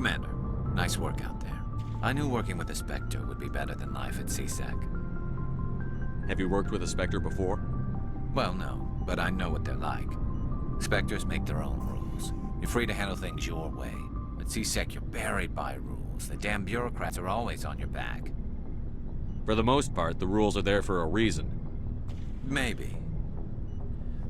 Commander, nice work out there. I knew working with a Spectre would be better than life at CSEC. Have you worked with a Spectre before? Well, no, but I know what they're like. Spectres make their own rules. You're free to handle things your way. At CSEC, you're buried by rules. The damn bureaucrats are always on your back. For the most part, the rules are there for a reason. Maybe.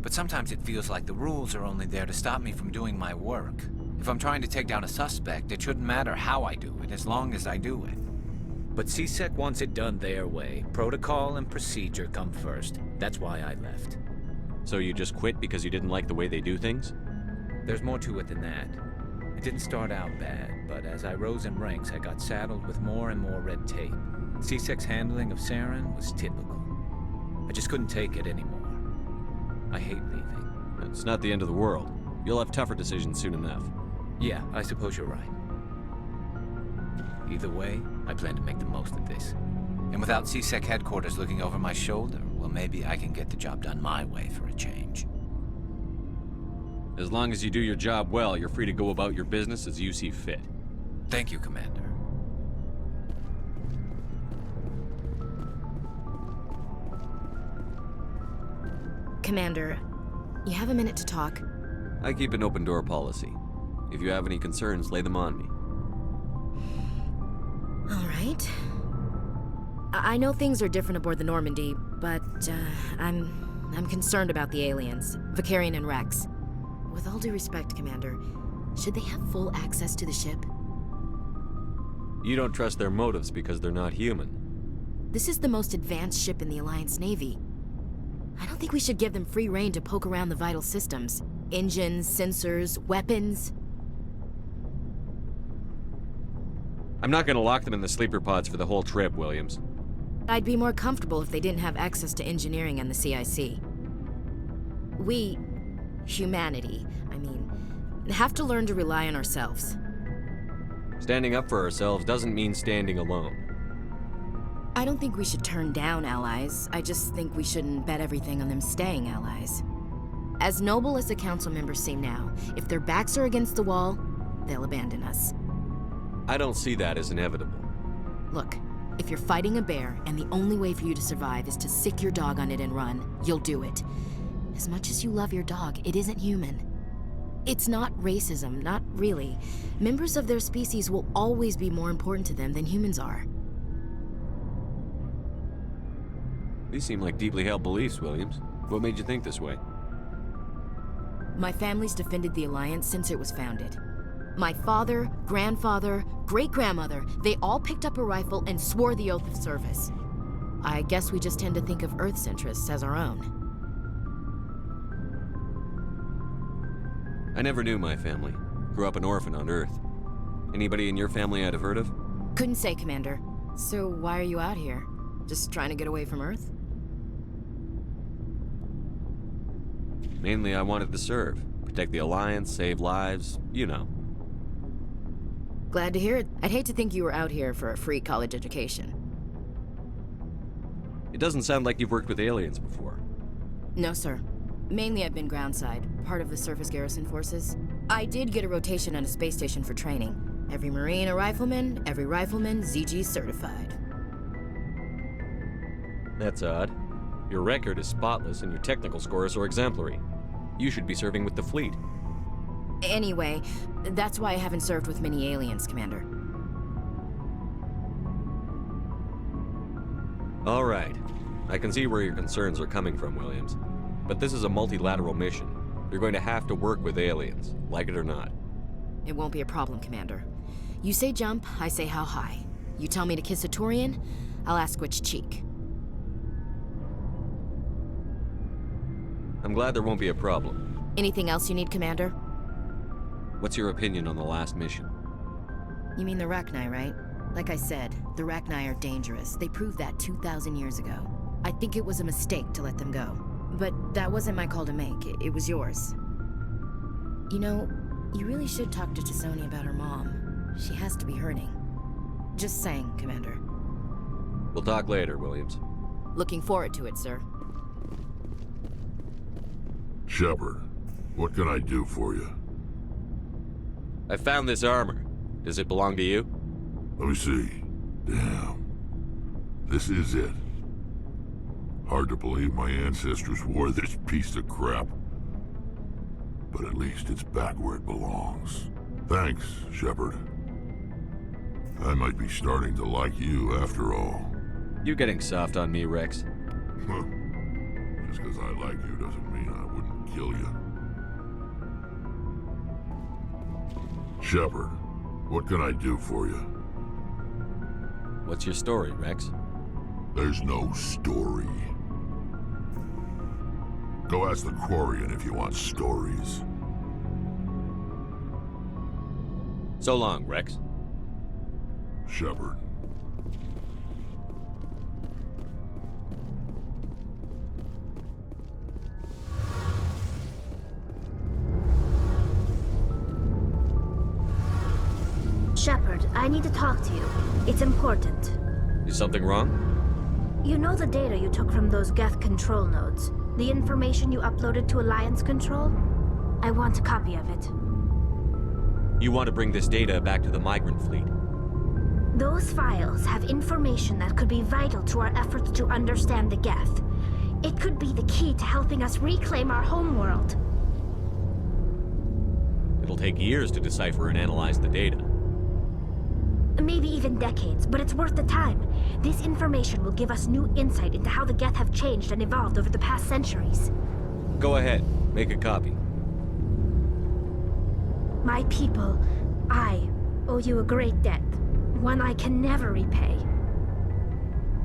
But sometimes it feels like the rules are only there to stop me from doing my work. If I'm trying to take down a suspect, it shouldn't matter how I do it, as long as I do it. But CSEC wants it done their way. Protocol and procedure come first. That's why I left. So you just quit because you didn't like the way they do things? There's more to it than that. It didn't start out bad, but as I rose in ranks, I got saddled with more and more red tape. CSEC's handling of Saren was typical. I just couldn't take it anymore. I hate leaving. It's not the end of the world. You'll have tougher decisions soon enough. Yeah, I suppose you're right. Either way, I plan to make the most of this. And without CSEC headquarters looking over my shoulder, well, maybe I can get the job done my way for a change. As long as you do your job well, you're free to go about your business as you see fit. Thank you, Commander. Commander, you have a minute to talk? I keep an open door policy. If you have any concerns, lay them on me. All right. I know things are different aboard the Normandy, but I'm concerned about the aliens, Vicarian and Rex. With all due respect, Commander, should they have full access to the ship? You don't trust their motives because they're not human. This is the most advanced ship in the Alliance Navy. I don't think we should give them free rein to poke around the vital systems. Engines, sensors, weapons. I'm not gonna lock them in the sleeper pods for the whole trip, Williams. I'd be more comfortable if they didn't have access to engineering and the CIC. We, humanity, have to learn to rely on ourselves. Standing up for ourselves doesn't mean standing alone. I don't think we should turn down allies. I just think we shouldn't bet everything on them staying allies. As noble as the council members seem now, if their backs are against the wall, they'll abandon us. I don't see that as inevitable. Look, if you're fighting a bear and the only way for you to survive is to sick your dog on it and run, you'll do it. As much as you love your dog, it isn't human. It's not racism, not really. Members of their species will always be more important to them than humans are. These seem like deeply held beliefs, Williams. What made you think this way? My family's defended the Alliance since it was founded. My father, grandfather, great-grandmother, they all picked up a rifle and swore the oath of service. I guess we just tend to think of Earth's interests as our own. I never knew my family. Grew up an orphan on Earth. Anybody in your family I'd have heard of? Couldn't say, Commander. So why are you out here? Just trying to get away from Earth? Mainly I wanted to serve. Protect the Alliance, save lives, you know. Glad to hear it. I'd hate to think you were out here for a free college education. It doesn't sound like you've worked with aliens before. No, sir. Mainly I've been groundside, part of the surface garrison forces. I did get a rotation on a space station for training. Every Marine a rifleman, every rifleman ZG certified. That's odd. Your record is spotless and your technical scores are exemplary. You should be serving with the fleet. Anyway, that's why I haven't served with many aliens, Commander. All right. I can see where your concerns are coming from, Williams. But this is a multilateral mission. You're going to have to work with aliens, like it or not. It won't be a problem, Commander. You say jump, I say how high. You tell me to kiss a Turian, I'll ask which cheek. I'm glad there won't be a problem. Anything else you need, Commander? What's your opinion on the last mission? You mean the Rachni, right? Like I said, the Rachni are dangerous. They proved that 2,000 years ago. I think it was a mistake to let them go. But that wasn't my call to make. It was yours. You know, you really should talk to Chisoni about her mom. She has to be hurting. Just saying, Commander. We'll talk later, Williams. Looking forward to it, sir. Shepard, what can I do for you? I found this armor. Does it belong to you? Let me see. Damn. This is it. Hard to believe my ancestors wore this piece of crap. But at least it's back where it belongs. Thanks, Shepard. I might be starting to like you after all. You getting soft on me, Rex? Just because I like you doesn't mean I wouldn't kill you. Shepard, what can I do for you? What's your story, Rex? There's no story. Go ask the Quarian if you want stories. So long, Rex. Shepard. Shepard, I need to talk to you. It's important. Is something wrong? You know the data you took from those Geth control nodes? The information you uploaded to Alliance Control? I want a copy of it. You want to bring this data back to the migrant fleet? Those files have information that could be vital to our efforts to understand the Geth. It could be the key to helping us reclaim our homeworld. It'll take years to decipher and analyze the data. Maybe even decades, but it's worth the time. This information will give us new insight into how the Geth have changed and evolved over the past centuries. Go ahead, make a copy. My people, I owe you a great debt. One I can never repay.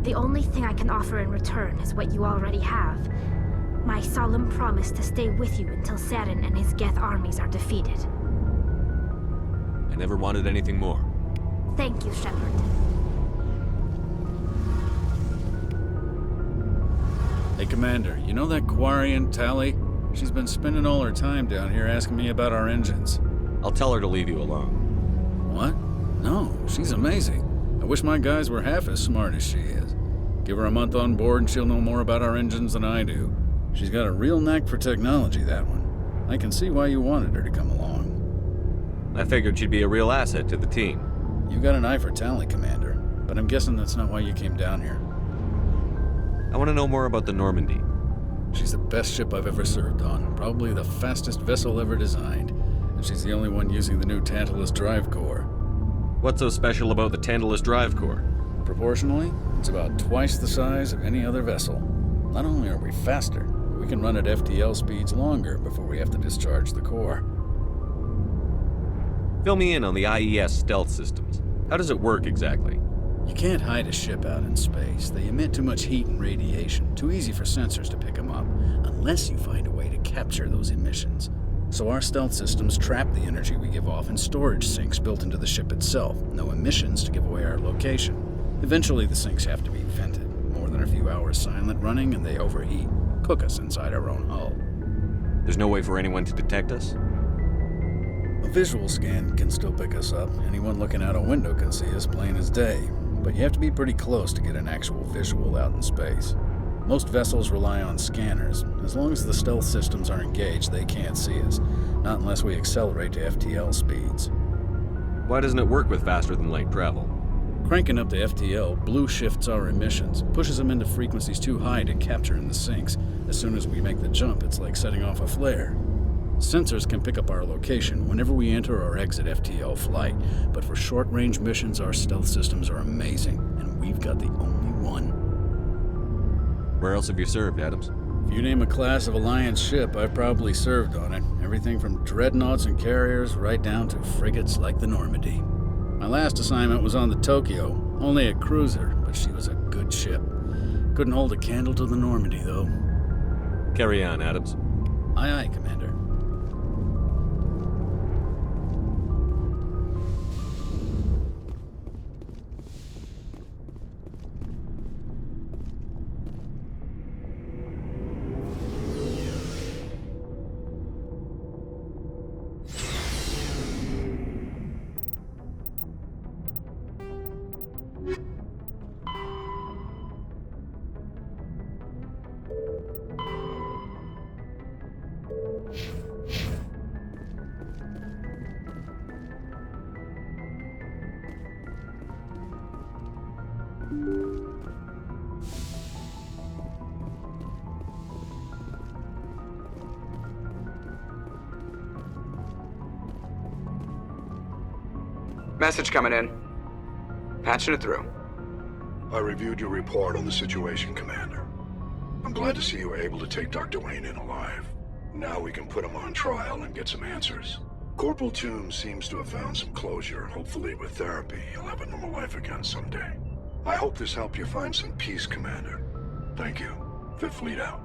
The only thing I can offer in return is what you already have. My solemn promise to stay with you until Saturn and his Geth armies are defeated. I never wanted anything more. Thank you, Shepard. Hey, Commander, you know that Quarian, Tally? She's been spending all her time down here asking me about our engines. I'll tell her to leave you alone. What? No, she's amazing. I wish my guys were half as smart as she is. Give her a month on board and she'll know more about our engines than I do. She's got a real knack for technology, that one. I can see why you wanted her to come along. I figured she'd be a real asset to the team. You got an eye for Tally, Commander, but I'm guessing that's not why you came down here. I want to know more about the Normandy. She's the best ship I've ever served on, probably the fastest vessel ever designed, and she's the only one using the new Tantalus drive core. What's so special about the Tantalus drive core? Proportionally, it's about twice the size of any other vessel. Not only are we faster, but we can run at FTL speeds longer before we have to discharge the core. Fill me in on the IES stealth systems. How does it work exactly? You can't hide a ship out in space. They emit too much heat and radiation, too easy for sensors to pick them up, unless you find a way to capture those emissions. So our stealth systems trap the energy we give off in storage sinks built into the ship itself. No emissions to give away our location. Eventually the sinks have to be vented. More than a few hours silent running and they overheat. Cook us inside our own hull. There's no way for anyone to detect us? A visual scan can still pick us up. Anyone looking out a window can see us plain as day. But you have to be pretty close to get an actual visual out in space. Most vessels rely on scanners. As long as the stealth systems are engaged, they can't see us. Not unless we accelerate to FTL speeds. Why doesn't it work with faster than light travel? Cranking up to FTL blue shifts our emissions, pushes them into frequencies too high to capture in the sinks. As soon as we make the jump, it's like setting off a flare. Sensors can pick up our location whenever we enter or exit FTL flight, but for short-range missions, our stealth systems are amazing, and we've got the only one. Where else have you served, Adams? If you name a class of Alliance ship, I've probably served on it. Everything from dreadnoughts and carriers right down to frigates like the Normandy. My last assignment was on the Tokyo, only a cruiser, but she was a good ship. Couldn't hold a candle to the Normandy, though. Carry on, Adams. Aye, aye, Commander. Message coming in. Patching it through. I reviewed your report on the situation, Commander. I'm glad to see you were able to take Dr. Wayne in alive. Now we can put him on trial and get some answers. Corporal Toombs seems to have found some closure. Hopefully with therapy, he'll have a normal life again someday. I hope this helped you find some peace, Commander. Thank you. Fifth Fleet out.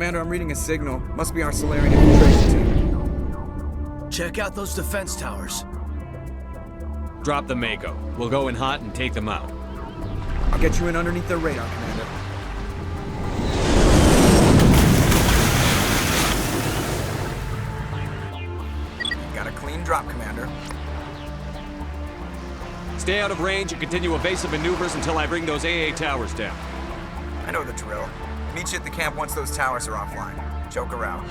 Commander, I'm reading a signal. Must be our Solarian infiltration team. Check out those defense towers. Drop the Mako. We'll go in hot and take them out. I'll get you in underneath their radar, Commander. Got a clean drop, Commander. Stay out of range and continue evasive maneuvers until I bring those AA towers down. I know the drill. Meet you at the camp once those towers are offline. Joker out.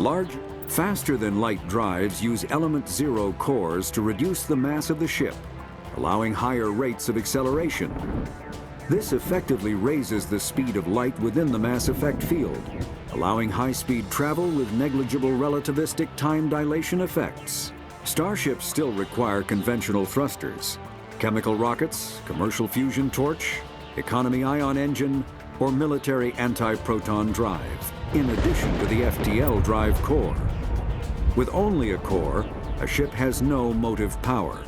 Large, faster-than-light drives use element zero cores to reduce the mass of the ship, allowing higher rates of acceleration. This effectively raises the speed of light within the mass effect field, allowing high-speed travel with negligible relativistic time dilation effects. Starships still require conventional thrusters, chemical rockets, commercial fusion torch, economy ion engine, or military anti-proton drive, in addition to the FTL drive core. With only a core, a ship has no motive power.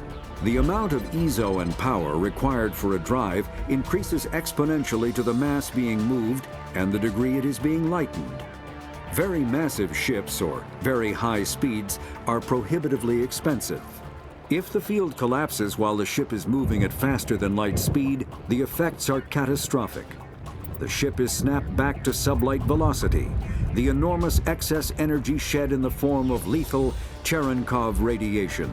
The amount of EZO and power required for a drive increases exponentially to the mass being moved and the degree it is being lightened. Very massive ships, or very high speeds, are prohibitively expensive. If the field collapses while the ship is moving at faster than light speed, the effects are catastrophic. The ship is snapped back to sublight velocity, the enormous excess energy shed in the form of lethal Cherenkov radiation.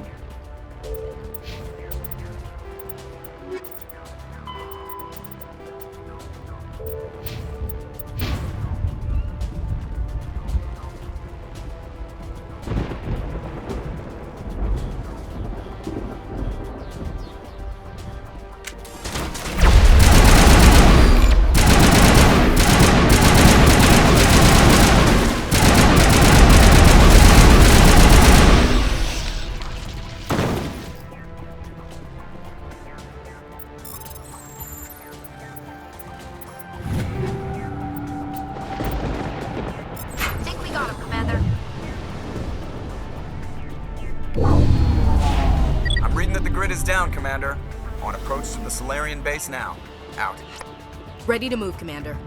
Down, Commander. On approach to the Solarian base now. Out. Ready to move, Commander.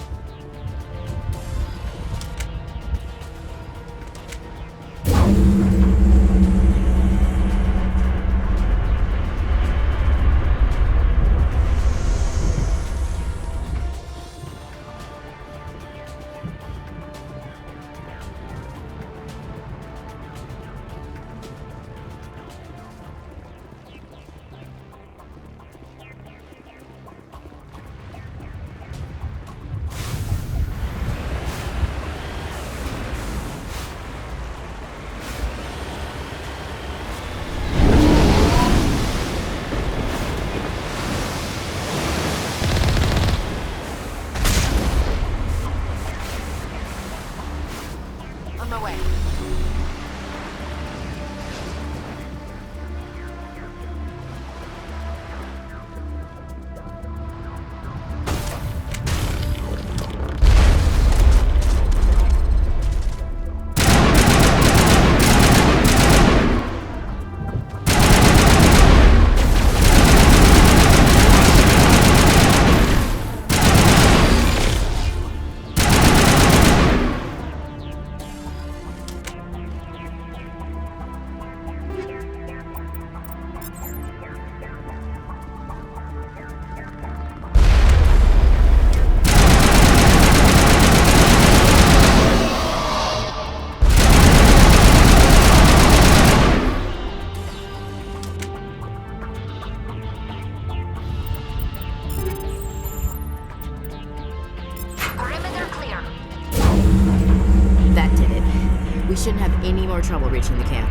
We shouldn't have any more trouble reaching the camp.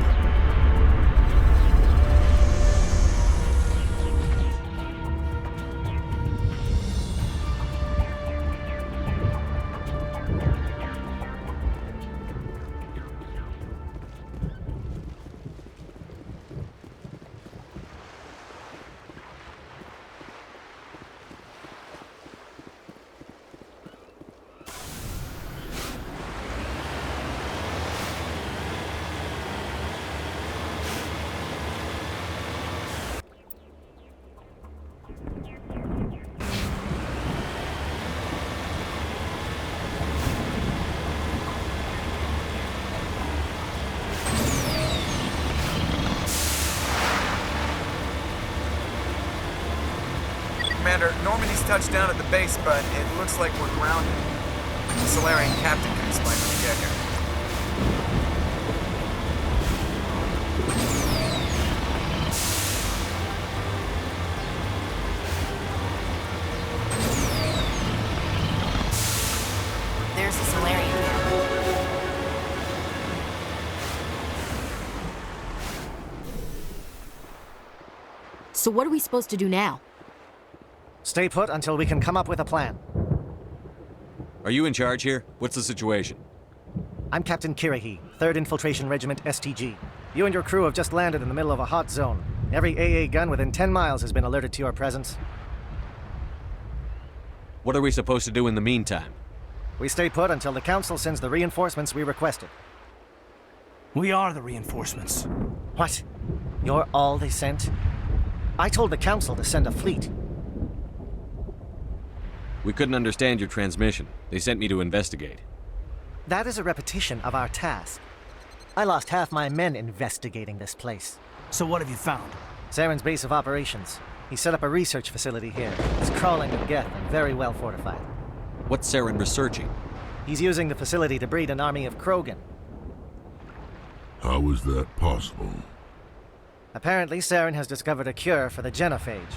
Commander, Normandy's touched down at the base, but it looks like we're grounded. The Solarian captain can explain when we get here. There's the Solarian camp. So what are we supposed to do now? Stay put until we can come up with a plan. Are you in charge here? What's the situation? I'm Captain Kirahi, 3rd Infiltration Regiment STG. You and your crew have just landed in the middle of a hot zone. Every AA gun within 10 miles has been alerted to your presence. What are we supposed to do in the meantime? We stay put until the Council sends the reinforcements we requested. We are the reinforcements. What? You're all they sent? I told the Council to send a fleet. We couldn't understand your transmission. They sent me to investigate. That is a repetition of our task. I lost half my men investigating this place. So what have you found? Saren's base of operations. He set up a research facility here. It's crawling with Geth and very well fortified. What's Saren researching? He's using the facility to breed an army of Krogan. How is that possible? Apparently, Saren has discovered a cure for the genophage.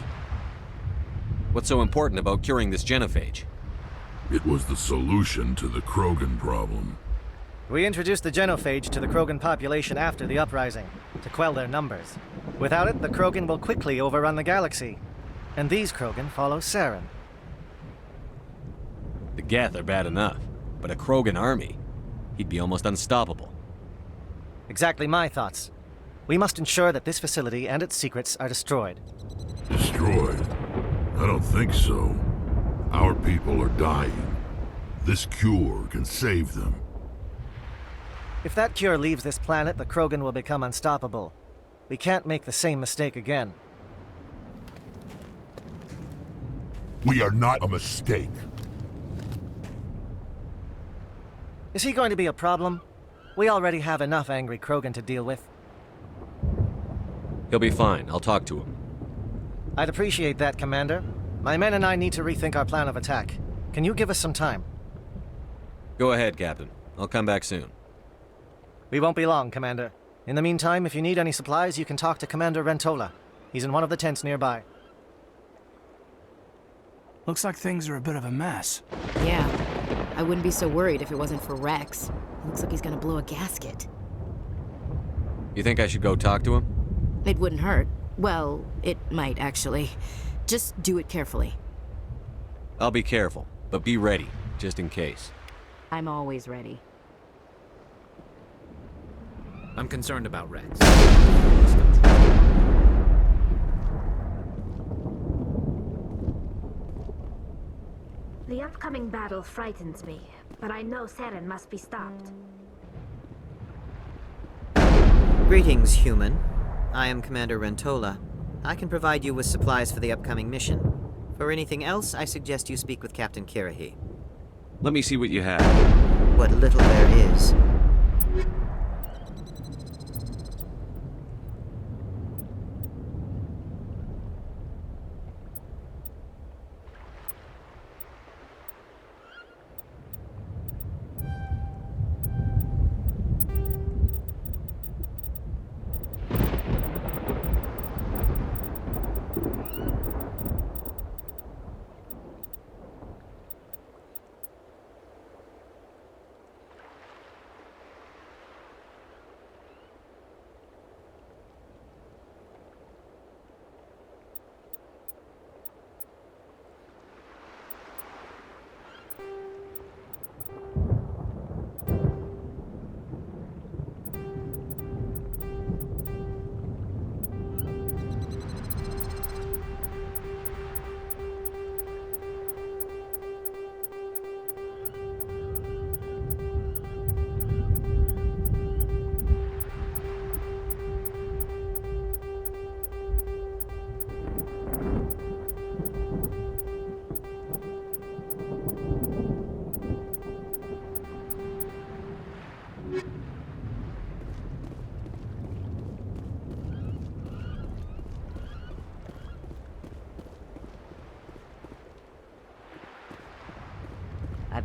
What's so important about curing this genophage? It was the solution to the Krogan problem. We introduced the genophage to the Krogan population after the uprising, to quell their numbers. Without it, the Krogan will quickly overrun the galaxy. And these Krogan follow Saren. The Geth are bad enough, but a Krogan army? He'd be almost unstoppable. Exactly my thoughts. We must ensure that this facility and its secrets are destroyed. Destroyed? I don't think so. Our people are dying. This cure can save them. If that cure leaves this planet, the Krogan will become unstoppable. We can't make the same mistake again. We are not a mistake. Is he going to be a problem? We already have enough angry Krogan to deal with. He'll be fine. I'll talk to him. I'd appreciate that, Commander. My men and I need to rethink our plan of attack. Can you give us some time? Go ahead, Captain. I'll come back soon. We won't be long, Commander. In the meantime, if you need any supplies, you can talk to Commander Rentola. He's in one of the tents nearby. Looks like things are a bit of a mess. Yeah. I wouldn't be so worried if it wasn't for Rex. It looks like he's gonna blow a gasket. You think I should go talk to him? It wouldn't hurt. Well, it might, actually. Just do it carefully. I'll be careful, but be ready, just in case. I'm always ready. I'm concerned about Rex. The upcoming battle frightens me, but I know Saren must be stopped. Greetings, human. I am Commander Rentola. I can provide you with supplies for the upcoming mission. For anything else, I suggest you speak with Captain Kirahi. Let me see what you have. What little there is.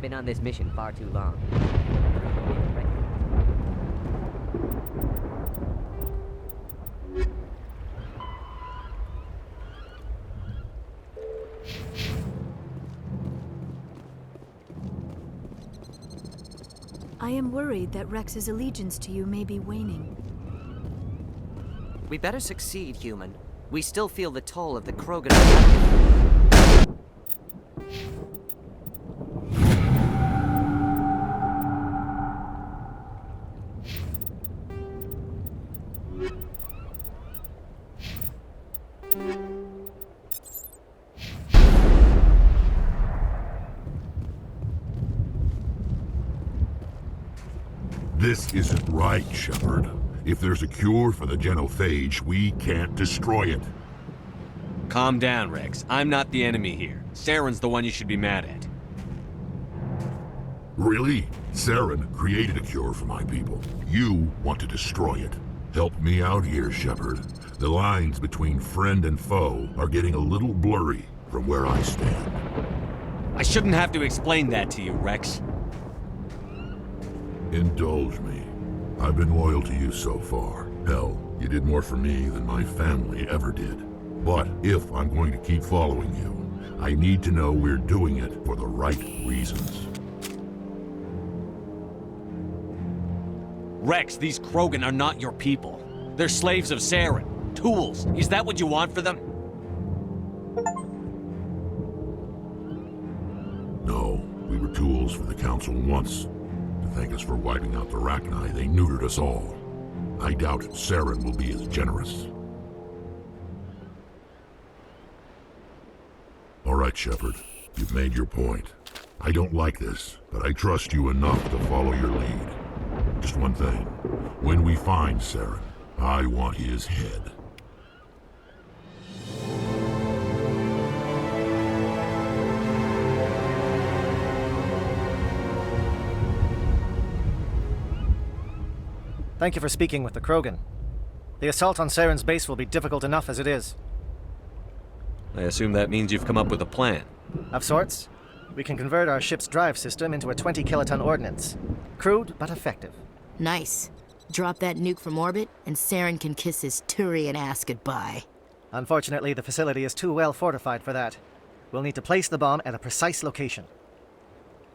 I've been on this mission far too long. I am worried that Rex's allegiance to you may be waning. We better succeed, human. we still feel the toll of the Krogan rebellion. This isn't right, Shepard. If there's a cure for the genophage, we can't destroy it. Calm down, Rex. I'm not the enemy here. Saren's the one you should be mad at. Really? Saren created a cure for my people. You want to destroy it. Help me out here, Shepard. The lines between friend and foe are getting a little blurry from where I stand. I shouldn't have to explain that to you, Rex. Indulge me. I've been loyal to you so far. Hell, you did more for me than my family ever did. But if I'm going to keep following you, I need to know we're doing it for the right reasons. Rex, these Krogan are not your people. They're slaves of Saren. Tools. Is that what you want for them? No, we were tools for the Council once. To thank us for wiping out the Rachni, they neutered us all. I doubt Saren will be as generous. All right, Shepard. You've made your point. I don't like this, but I trust you enough to follow your lead. Just one thing. When we find Saren, I want his head. Thank you for speaking with the Krogan. The assault on Saren's base will be difficult enough as it is. I assume that means you've come up with a plan. Of sorts. We can convert our ship's drive system into a 20-kiloton ordnance. Crude, but effective. Nice. Drop that nuke from orbit, and Saren can kiss his Turian ass goodbye. Unfortunately, the facility is too well fortified for that. We'll need to place the bomb at a precise location.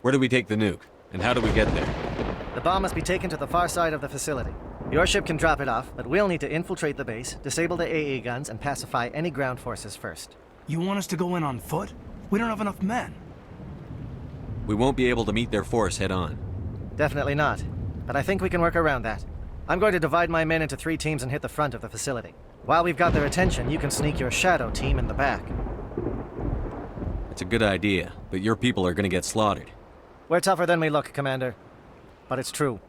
Where do we take the nuke? And how do we get there? The bomb must be taken to the far side of the facility. Your ship can drop it off, but we'll need to infiltrate the base, disable the AA guns, and pacify any ground forces first. You want us to go in on foot? We don't have enough men. We won't be able to meet their force head-on. Definitely not. But I think we can work around that. I'm going to divide my men into 3 teams and hit the front of the facility. While we've got their attention, you can sneak your shadow team in the back. It's a good idea, but your people are gonna get slaughtered. We're tougher than we look, Commander. But it's true.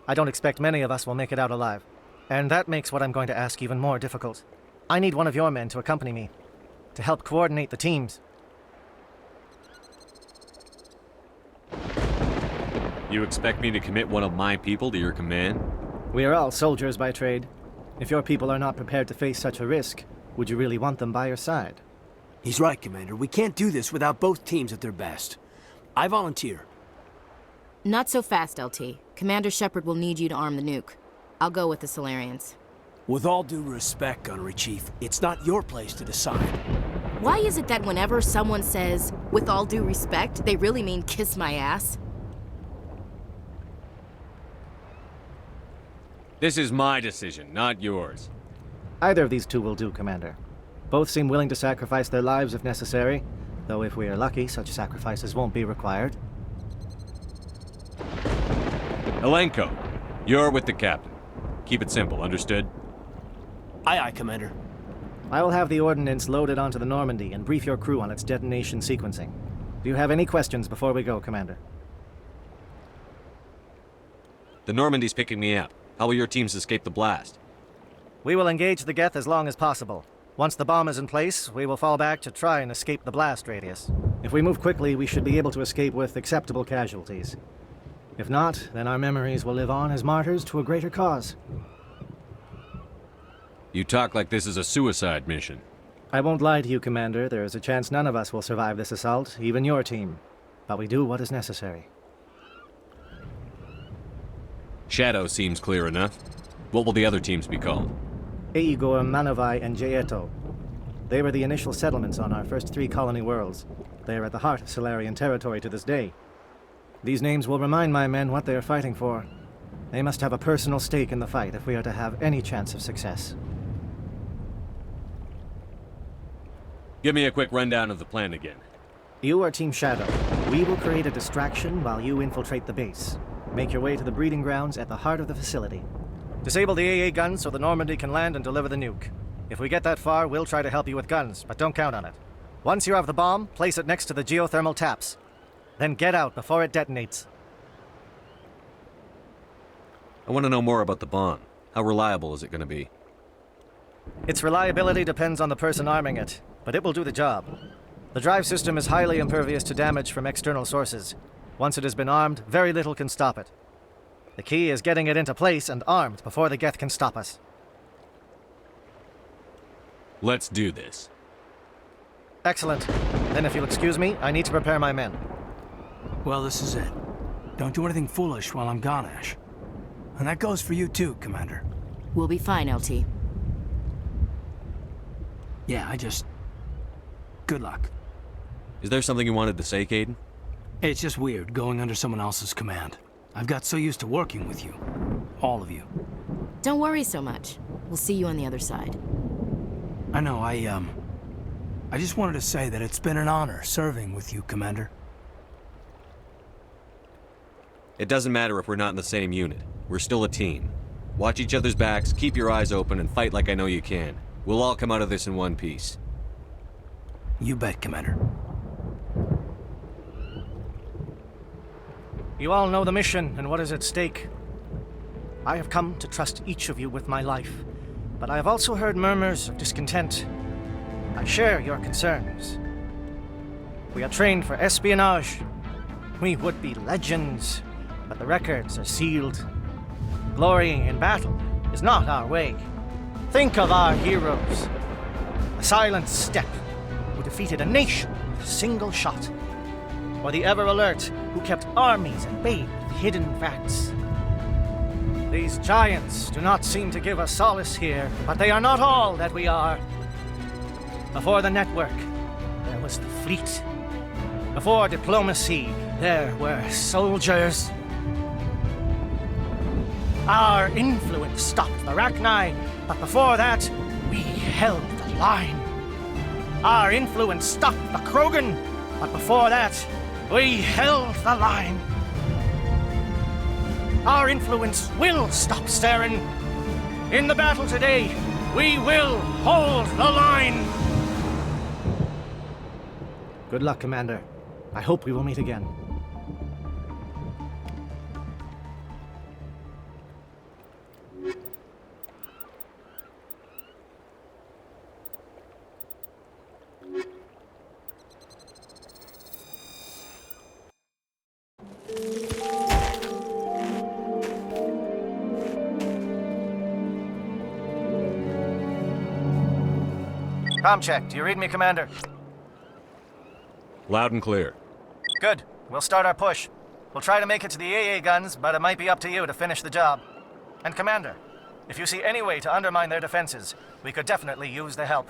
I don't expect many of us will make it out alive. And that makes what I'm going to ask even more difficult. I need one of your men to accompany me, to help coordinate the teams. You expect me to commit one of my people to your command? We are all soldiers by trade. If your people are not prepared to face such a risk, would you really want them by your side? He's right, Commander. We can't do this without both teams at their best. I volunteer. Not so fast, LT. Commander Shepard will need you to arm the nuke. I'll go with the Solarians. With all due respect, Gunnery Chief, it's not your place to decide. Why is it that whenever someone says, with all due respect, they really mean kiss my ass? This is my decision, not yours. Either of these two will do, Commander. Both seem willing to sacrifice their lives if necessary, though if we are lucky, such sacrifices won't be required. Elenko, you're with the captain. Keep it simple, understood? Aye, aye, Commander. I will have the ordnance loaded onto the Normandy and brief your crew on its detonation sequencing. Do you have any questions before we go, Commander? The Normandy's picking me up. How will your teams escape the blast? We will engage the Geth as long as possible. Once the bomb is in place, we will fall back to try and escape the blast radius. If we move quickly, we should be able to escape with acceptable casualties. If not, then our memories will live on as martyrs to a greater cause. You talk like this is a suicide mission. I won't lie to you, Commander. There is a chance none of us will survive this assault, even your team. But we do what is necessary. Shadow seems clear enough. What will the other teams be called? Eigor, Manavai, and Jaeto. They were the initial settlements on our first 3 colony worlds. They are at the heart of Solarian territory to this day. These names will remind my men what they are fighting for. They must have a personal stake in the fight if we are to have any chance of success. Give me a quick rundown of the plan again. You are Team Shadow. We will create a distraction while you infiltrate the base. Make your way to the breeding grounds at the heart of the facility. Disable the AA guns so the Normandy can land and deliver the nuke. If we get that far, we'll try to help you with guns, but don't count on it. Once you have the bomb, place it next to the geothermal taps. Then get out before it detonates. I want to know more about the bomb. How reliable is it going to be? Its reliability depends on the person arming it, but it will do the job. The drive system is highly impervious to damage from external sources. Once it has been armed, very little can stop it. The key is getting it into place and armed before the Geth can stop us. Let's do this. Excellent. Then if you'll excuse me, I need to prepare my men. Well, this is it. Don't do anything foolish while I'm gone, Ash. And that goes for you too, Commander. We'll be fine, LT. Yeah, good luck. Is there something you wanted to say, Caden? It's just weird going under someone else's command. I've got so used to working with you. All of you. Don't worry so much. We'll see you on the other side. I know, I just wanted to say that it's been an honor serving with you, Commander. It doesn't matter if we're not in the same unit. We're still a team. Watch each other's backs, keep your eyes open, and fight like I know you can. We'll all come out of this in one piece. You bet, Commander. You all know the mission and what is at stake. I have come to trust each of you with my life, but I have also heard murmurs of discontent. I share your concerns. We are trained for espionage. We would be legends, but the records are sealed. Glory in battle is not our way. Think of our heroes. The silent step who defeated a nation with a single shot. Or the ever-alert who kept armies at bay with hidden facts. These giants do not seem to give us solace here, but they are not all that we are. Before the network, there was the fleet. Before diplomacy, there were soldiers. Our influence stopped the Rachni, but before that, we held the line. Our influence stopped the Krogan, but before that, we held the line. Our influence will stop Saren. In the battle today, we will hold the line. Good luck, Commander. I hope we will meet again. Com check. Do you read me, Commander? Loud and clear. Good. We'll start our push. We'll try to make it to the AA guns, but it might be up to you to finish the job. And Commander, if you see any way to undermine their defenses, we could definitely use the help.